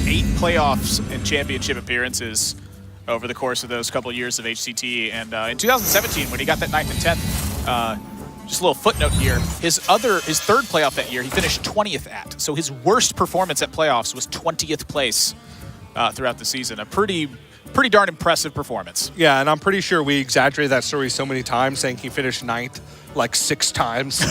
8 playoffs and championship appearances over the course of those couple years of HCT. And in 2017, when he got that 9th and 10th, just a little footnote here, his third playoff that year, he finished 20th at. So his worst performance at playoffs was 20th place throughout the season. A pretty darn impressive performance. Yeah, and I'm pretty sure we exaggerated that story so many times, saying he finished 9th like 6 times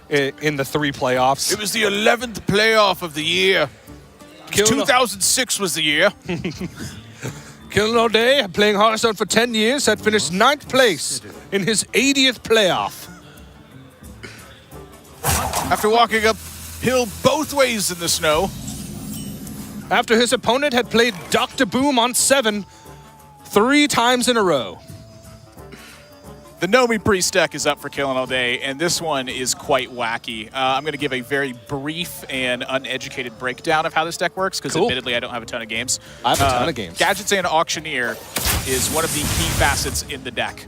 in the 3 playoffs. It was the 11th playoff of the year. 2006 was the year. killinallday, playing Hearthstone for 10 years, had finished 9th place in his 80th playoff. After walking uphill both ways in the snow. After his opponent had played Dr. Boom on 7 3 times in a row. The Nomi Priest Deck is up for killinallday, and this one is quite wacky. I'm going to give a very brief and uneducated breakdown of how this deck works, because admittedly I don't have a ton of games. I have a ton of games. Gadgets and Auctioneer is one of the key facets in the deck.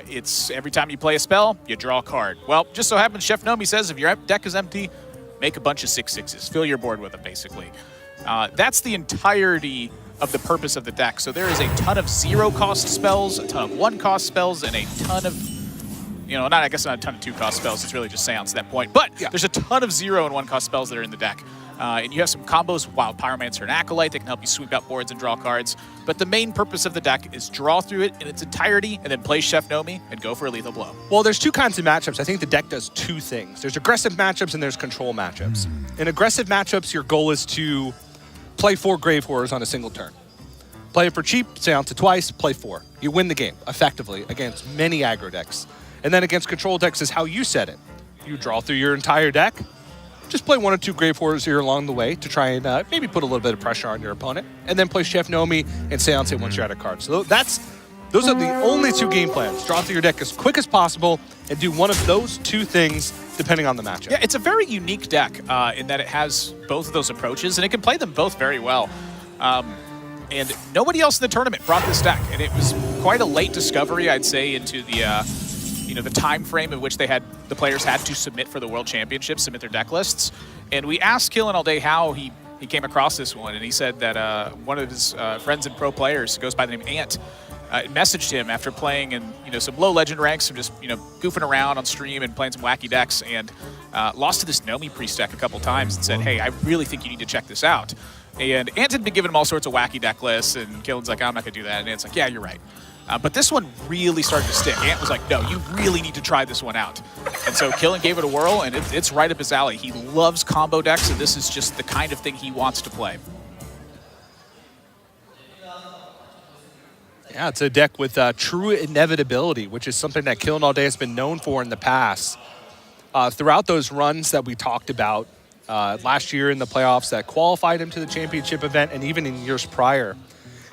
It's every time you play a spell, you draw a card. Well, just so happens Chef Nomi says if your deck is empty, make a bunch of 6/6s. Fill your board with them, basically. That's the entirety of the purpose of the deck. So there is a ton of 0-cost spells, a ton of 1-cost spells, and a ton of, I guess not a ton of 2-cost spells. It's really just Seance at that point. But there's a ton of 0 and 1-cost spells that are in the deck. And you have some combos, Wild Pyromancer and Acolyte, that can help you sweep out boards and draw cards. But the main purpose of the deck is draw through it in its entirety and then play Chef Nomi and go for a lethal blow. Well, there's 2 kinds of matchups. I think the deck does 2 things. There's aggressive matchups and there's control matchups. In aggressive matchups, your goal is to play 4 Grave Horrors on a single turn. Play it for cheap, Seance it twice, play 4. You win the game, effectively, against many aggro decks. And then against control decks is how you said it. You draw through your entire deck, just play 1 or 2 Grave Horrors here along the way to try and maybe put a little bit of pressure on your opponent, and then play Chef Nomi and Seance it once you're out of cards. So those are the only 2 game plans. Draw through your deck as quick as possible and do one of those 2 things depending on the matchup. Yeah, it's a very unique deck in that it has both of those approaches, and it can play them both very well. And nobody else in the tournament brought this deck, and it was quite a late discovery, I'd say, into the the time frame in which the players had to submit for the World Championship, submit their deck lists. And we asked killinallday how he came across this one, and he said that one of his friends and pro players, goes by the name Ant, messaged him after playing in some low legend ranks and just goofing around on stream and playing some wacky decks, and lost to this Nomi Priest deck a couple times and said, hey, I really think you need to check this out. And Ant had been giving him all sorts of wacky deck lists, and Killen's like, I'm not going to do that. And Ant's like, yeah, you're right. But this one really started to stick. Ant was like, no, you really need to try this one out. And so Killen gave it a whirl, and it's right up his alley. He loves combo decks, and this is just the kind of thing he wants to play. Yeah, it's a deck with true inevitability, which is something that killinallday has been known for in the past. Throughout those runs that we talked about last year in the playoffs that qualified him to the championship event, and even in years prior,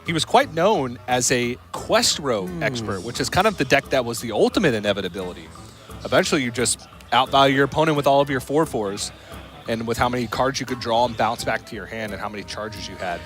he was quite known as a quest row expert, which is kind of the deck that was the ultimate inevitability. Eventually, you just outvalue your opponent with all of your 4/4s and with how many cards you could draw and bounce back to your hand and how many charges you had.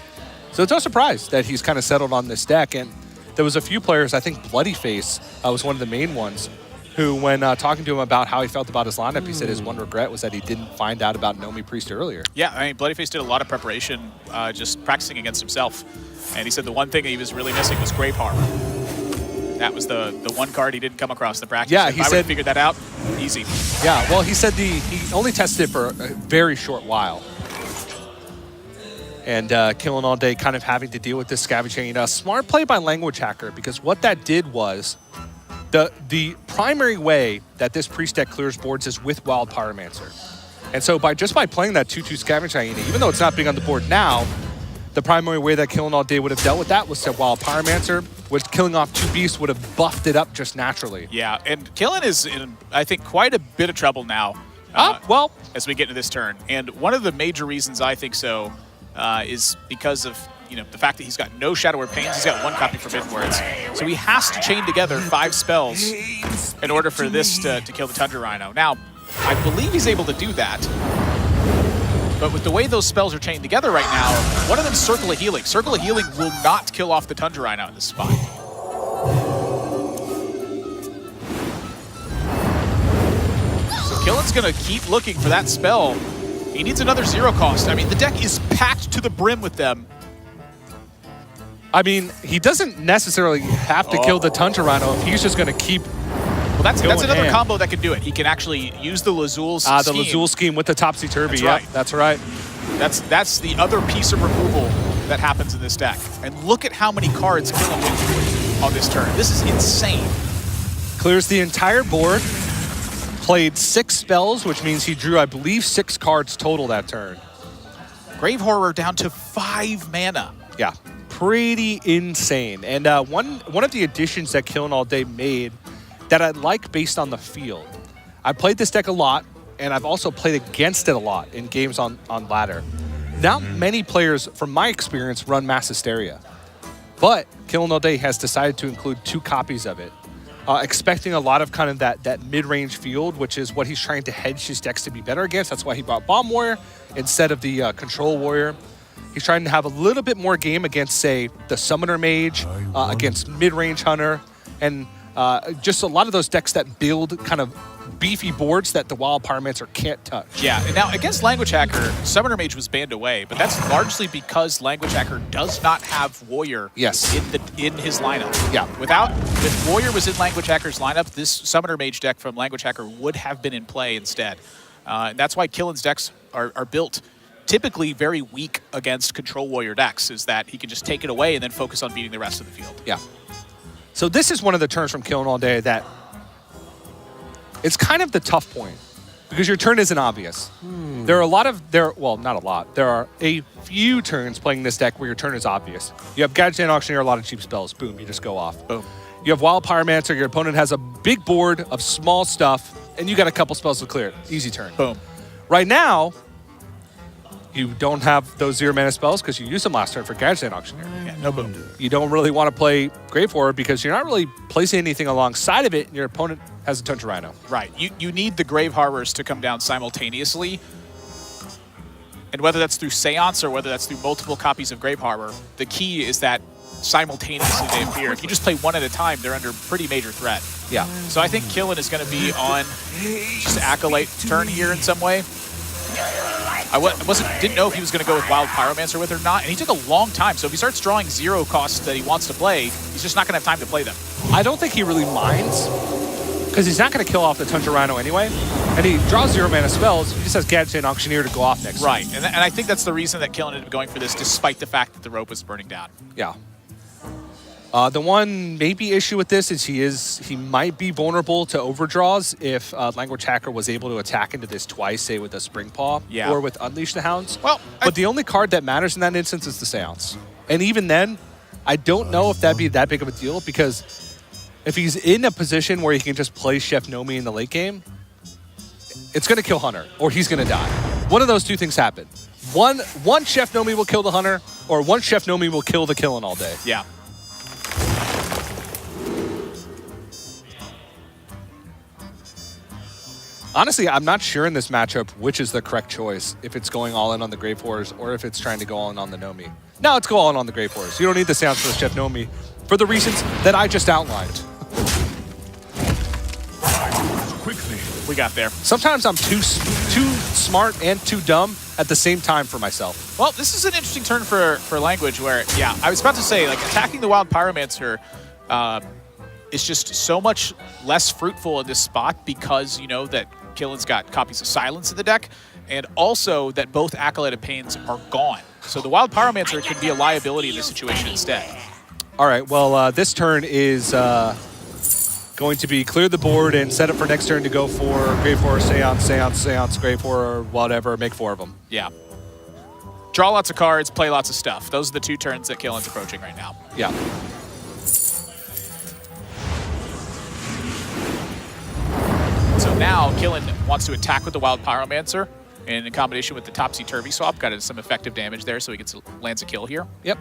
So it's no surprise that he's kind of settled on this deck. And there was a few players, I think Bloodyface was one of the main ones, who, when talking to him about how he felt about his lineup, he said his one regret was that he didn't find out about Nomi Priest earlier. Yeah, I mean, Bloodyface did a lot of preparation just practicing against himself. And he said the one thing that he was really missing was Grave Harbor. That was the one card he didn't come across in the practice. Yeah, if he I said, would have figured that out, easy. Yeah, well, he said he only tested it for a very short while. And killinallday kind of having to deal with this scavenging. Smart play by Languagehacker, because what that did was the primary way that this Priest deck clears boards is with Wild Pyromancer. And so by playing that 2/2 Scavenge Hyena, even though it's not being on the board now, the primary way that killinallday would have dealt with that was to Wild Pyromancer, with killing off 2 beasts would have buffed it up just naturally. Yeah, and Killen is in, I think, quite a bit of trouble now. Well, as we get into this turn. And one of the major reasons I think so is because of the fact that he's got no Shadow Word Pains. He's got 1 copy Forbidden Words. So he has to chain together 5 spells in order for this to kill the Tundra Rhino. Now, I believe he's able to do that. But with the way those spells are chained together right now, one of them's Circle of Healing. Circle of Healing will not kill off the Tundra Rhino in this spot. So Killen's going to keep looking for that spell. He needs another 0 cost. I mean, the deck is packed to the brim with them. I mean, he doesn't necessarily have to kill the Tundra Rhino if he's just going to keep. Well, that's another combo that can do it. He can actually use the Lazul's scheme. The Lazul scheme with the Topsy-Turvy. That's right. That's right. That's the other piece of removal that happens in this deck. And look at how many cards Killen went through on this turn. This is insane. Clears the entire board. Played 6 spells, which means he drew, I believe, 6 cards total that turn. Grave Horror down to 5 mana. Yeah, pretty insane. And one of the additions that killinallday made that I like based on the field. I played this deck a lot, and I've also played against it a lot in games on ladder. Not many players, from my experience, run Mass Hysteria. But killinallday has decided to include 2 copies of it, expecting a lot of kind of that mid-range field, which is what he's trying to hedge his decks to be better against. That's why he brought Bomb Warrior instead of the Control Warrior. He's trying to have a little bit more game against, say, the Summoner Mage, against mid-range Hunter, and just a lot of those decks that build kind of beefy boards that the Wild Pyromancer can't touch. Yeah, and now against Languagehacker, Summoner Mage was banned away, but that's largely because Languagehacker does not have Warrior in his lineup. Yeah. If Warrior was in Languagehacker's lineup, this Summoner Mage deck from Languagehacker would have been in play instead. And that's why Killen's decks are built typically very weak against Control Warrior decks, is that he can just take it away and then focus on beating the rest of the field. Yeah. So this is one of the turns from killinallday that it's kind of the tough point because your turn isn't obvious. There are not a lot. There are a few turns playing this deck where your turn is obvious. You have Gadgetzan Auctioneer, a lot of cheap spells. Boom, you just go off. Boom. You have Wild Pyromancer, your opponent has a big board of small stuff, and you got a couple spells to clear it. Easy turn. Boom. Right now, you don't have those 0 mana spells because you used them last turn for Gadgetzan Auctioneer. Yeah, no boom. You don't really want to play Grave Horror because you're not really placing anything alongside of it, and your opponent has a Tundra Rhino. Right. You need the Grave Horrors to come down simultaneously. And whether that's through Seance or whether that's through multiple copies of Grave Horror, the key is that simultaneously they appear. If you just play one at a time, they're under pretty major threat. Yeah. So I think Killen is going to be on just Acolyte turn here in some way. I didn't know if he was going to go with Wild Pyromancer with or not, and he took a long time. So if he starts drawing 0 costs that he wants to play, he's just not going to have time to play them. I don't think he really minds because he's not going to kill off the Tundra Rhino anyway, and he draws 0 mana spells. He just has Gadgetzan Auctioneer to go off next. Right, and I think that's the reason that Killen ended up going for this, despite the fact that the rope was burning down. Yeah. The one maybe issue with this is he might be vulnerable to overdraws if Languagehacker was able to attack into this twice, say with a Spring Paw or with Unleash the Hounds. Well, but the only card that matters in that instance is the Seance. And even then, I don't know if that'd be that big of a deal because if he's in a position where he can just play Chef Nomi in the late game, it's going to kill Hunter or he's going to die. One of those 2 things happen. One Chef Nomi will kill the Hunter or one Chef Nomi will kill the killinallday. Yeah. Honestly, I'm not sure in this matchup which is the correct choice, if it's going all in on the Grave Horrors or if it's trying to go all in on the Nomi. No, let's go all in on the Grave Horrors. You don't need the Seance for the Chef Nomi for the reasons that I just outlined. Quickly. We got there. Sometimes I'm too smart and too dumb at the same time for myself. Well, this is an interesting turn for Language where, yeah, I was about to say, like, attacking the Wild Pyromancer is just so much less fruitful in this spot because you know that Killen's got copies of Silence in the deck, and also that both Acolyte of Pains are gone. So the Wild Pyromancer can be a liability in this situation instead. All right, well, this turn is going to be clear the board and set up for next turn to go for Grave Horror, Seance, Seance, Seance, Grave Horror, whatever, make 4 of them. Yeah. Draw lots of cards, play lots of stuff. Those are the 2 turns that Killen's approaching right now. Yeah. So now Killen wants to attack with the Wild Pyromancer, and in combination with the Topsy-Turvy swap, got some effective damage there, so he lands a kill here. Yep.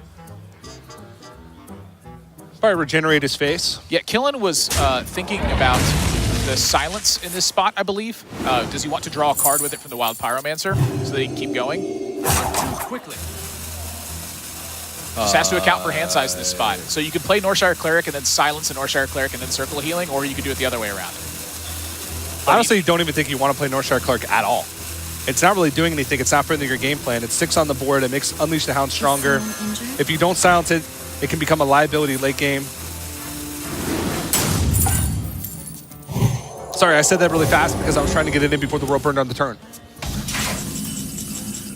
Probably regenerate his face. Yeah, Killen was thinking about the Silence in this spot, I believe. Does he want to draw a card with it from the Wild Pyromancer so that he can keep going? Quickly. Just has to account for hand size in this spot. So you can play Northshire Cleric and then Silence a Northshire Cleric and then Circle of Healing, or you can do it the other way around. Honestly, don't even think you want to play Northshire Cleric at all. It's not really doing anything. It's not fitting your game plan. It's 6 on the board. It makes Unleash the Hound stronger. If you don't silence it, it can become a liability late game. Sorry, I said that really fast because I was trying to get it in before the rope burned on the turn.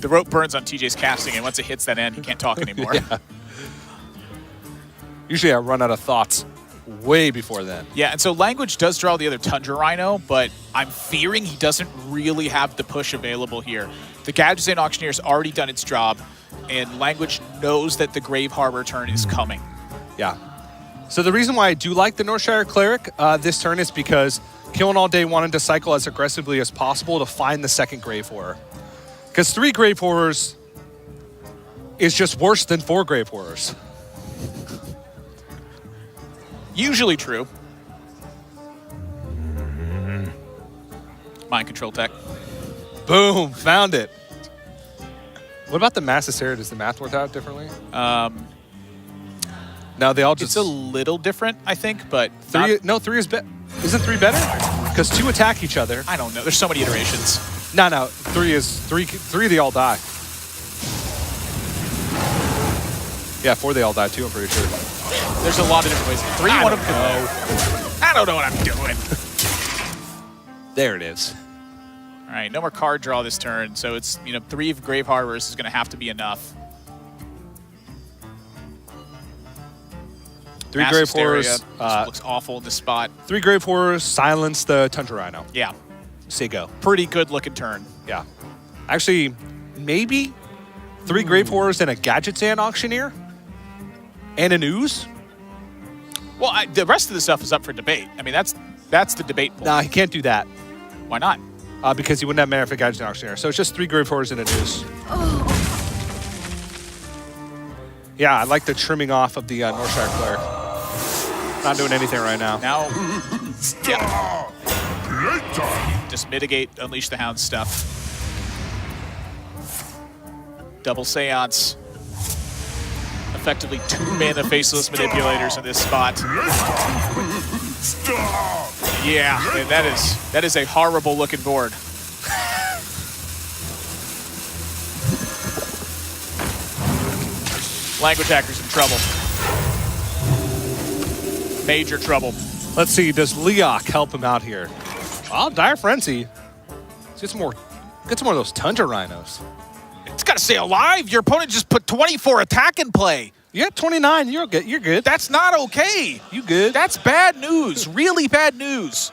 The rope burns on TJ's casting, and once it hits that end, he can't talk anymore. Yeah. Usually I run out of thoughts way before then. Yeah, and so Language does draw the other Tundra Rhino, but I'm fearing he doesn't really have the push available here. The Gadgetzan Auctioneer's already done its job, and Language knows that the Grave Harbor turn is coming. Yeah. So the reason why I do like the Northshire Cleric this turn is because killinallday wanted to cycle as aggressively as possible to find the second Grave Horror. Because 3 Grave Horrors is just worse than 4 Grave Horrors. Usually true. Mind control tech. Boom, found it. What about the Massacera? Does the math work out differently? No, they all just... It's a little different, I think, but... 3 is better. Isn't 3 better? Because 2 attack each other. I don't know. There's so many iterations. No, 3 is... 3 they all die. Yeah, 4 they all die too, I'm pretty sure. There's a lot of different ways. 3, one of them could know. I don't know what I'm doing. There it is. All right, no more card draw this turn, so it's, 3 of Grave Harbors is going to have to be enough. 3 Mass Grave Hysteria Horrors. just looks awful in this spot. 3 Grave Horrors silence the Tundra Rhino. Yeah. Say go. Pretty good looking turn. Yeah. Actually, maybe 3 Grave Horrors and a Gadgetzan Auctioneer? And an Ooze? Well, the rest of the stuff is up for debate. I mean, that's the debate point. Nah, he can't do that. Why not? Because he wouldn't have mana for Gadgetzan Auctioneer. So it's just 3 Grave Horrors and an Ooze. Yeah, I like the trimming off of the Northshire Cleric. Not doing anything right now. Now, yeah. Just mitigate Unleash the Hound stuff. Double Seance. Effectively 2 mana Faceless Manipulators in this spot. Yeah, and that is a horrible looking board. Language Hacker's in trouble. Major trouble. Let's see, does Leok help him out here? Oh, Dire Frenzy. Let's get some more of those Tundra Rhinos. It's got to stay alive. Your opponent just put 24 attack in play. You got 29. You're good. You're good. That's not okay. You good? That's bad news. Really bad news.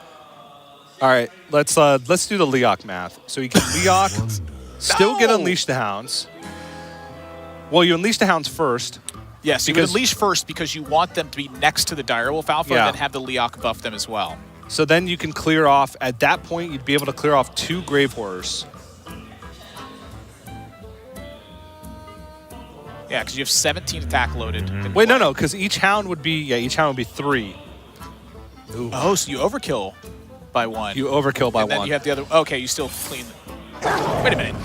All right, let's do the Leok math. So you can Leok, still get Unleash the Hounds. Well, you Unleash the Hounds first. Yes, you would Unleash first because you want them to be next to the Direwolf Alpha and then have the Leok buff them as well. So then you can clear off, at that point, you'd be able to clear off 2 Grave Horrors. Yeah, because you have 17 attack loaded. Wait, no, because each Hound would be 3. Ooh. Oh, so you overkill by 1. You overkill by 1. And then you have the other. Okay, you still clean. Wait a minute.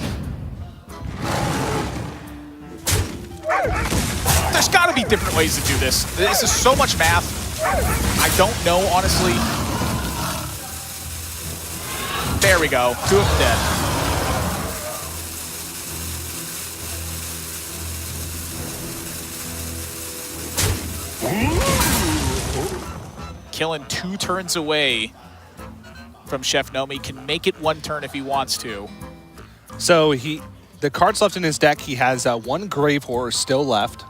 There's got to be different ways to do this. This is so much math. I don't know, honestly. There we go. 2 of them dead. Killing 2 turns away from Chef Nomi. Can make it 1 turn if he wants to. So the cards left in his deck, he has 1 Grave Horror still left.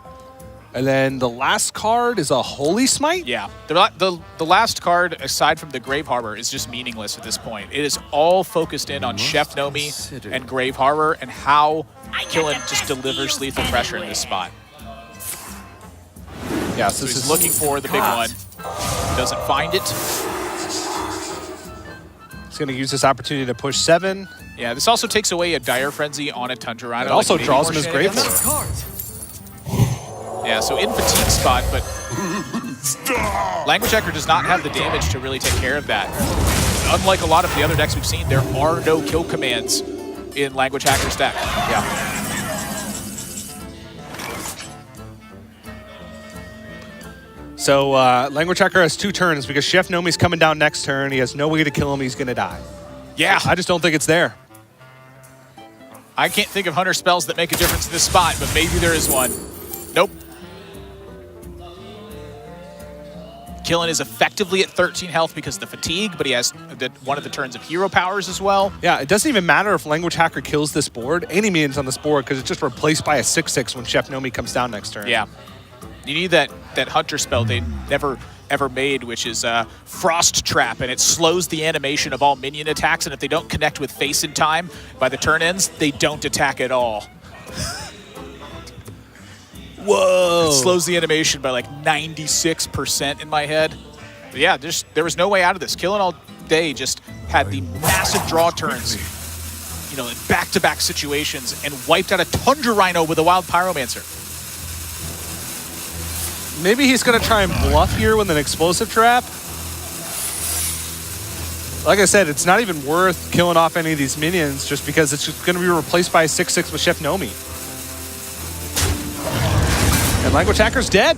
And then the last card is a Holy Smite? Yeah. The last card, aside from the Grave Harbor, is just meaningless at this point. It is all focused in on Chef Nomi and Grave Harbor and how Killen just delivers lethal pressure in this spot. Yeah, so he's looking for the big one. Doesn't find it. He's going to use this opportunity to push 7. Yeah, this also takes away a Dire Frenzy on a Tundra Rhino. It also draws him his Grave Horror. Yeah, so in fatigue spot, but Language Hacker does not have the damage to really take care of that. Unlike a lot of the other decks we've seen, there are no kill commands in Language Hacker's deck. Yeah. So Language Hacker has 2 turns because Chef Nomi's coming down next turn. He has no way to kill him. He's going to die. Yeah. I just don't think it's there. I can't think of Hunter spells that make a difference in this spot, but maybe there is one. Nope. Killen is effectively at 13 health because of the fatigue, but he has one of the turns of hero powers as well. Yeah, it doesn't even matter if Languagehacker kills this board, any minions on this board, because it's just replaced by a 6/6 when Chef Nomi comes down next turn. Yeah. You need that Hunter spell they never ever made, which is Frost Trap, and it slows the animation of all minion attacks, and if they don't connect with face in time by the turn ends, they don't attack at all. Whoa! It slows the animation by like 96% in my head. But yeah, there was no way out of this. Killing All Day just had the massive draw turns, you know, in back-to-back situations, and wiped out a Tundra Rhino with a Wild Pyromancer. Maybe he's going to try and bluff here with an explosive trap. Like I said, it's not even worth killing off any of these minions just because it's just going to be replaced by a 6/6 with Chef Nomi. And Languagehacker's dead.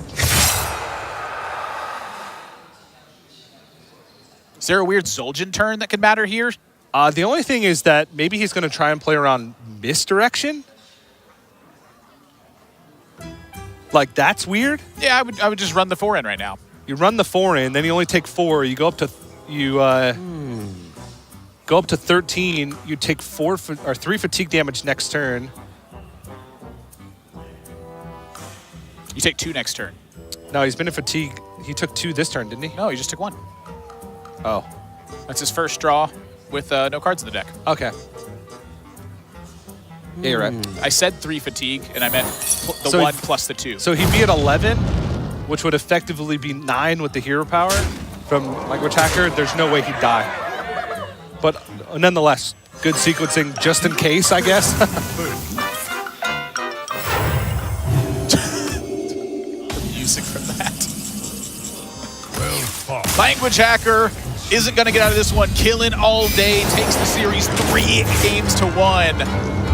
Is there a weird Zul'jin turn that could matter here? The only thing is that maybe he's going to try and play around misdirection. Like, that's weird. Yeah, I would just run the 4-in right now. You run the 4-in, then you only take 4. You go up to go up to 13. You take 3 fatigue damage next turn. You take 2 next turn. No, he's been in fatigue. He took 2 this turn, didn't he? No, he just took 1. Oh, That's his first draw with no cards in the deck. okay. Yeah, you're right. I said 3 fatigue, and I meant the So 1 plus the 2. So he'd be at 11, which would effectively be 9 with the hero power from Languagehacker. There's no way he'd die. But nonetheless, good sequencing just in case, I guess. Music from that. Well fought. Languagehacker isn't going to get out of this one. Killing All Day takes the series 3 games to 1.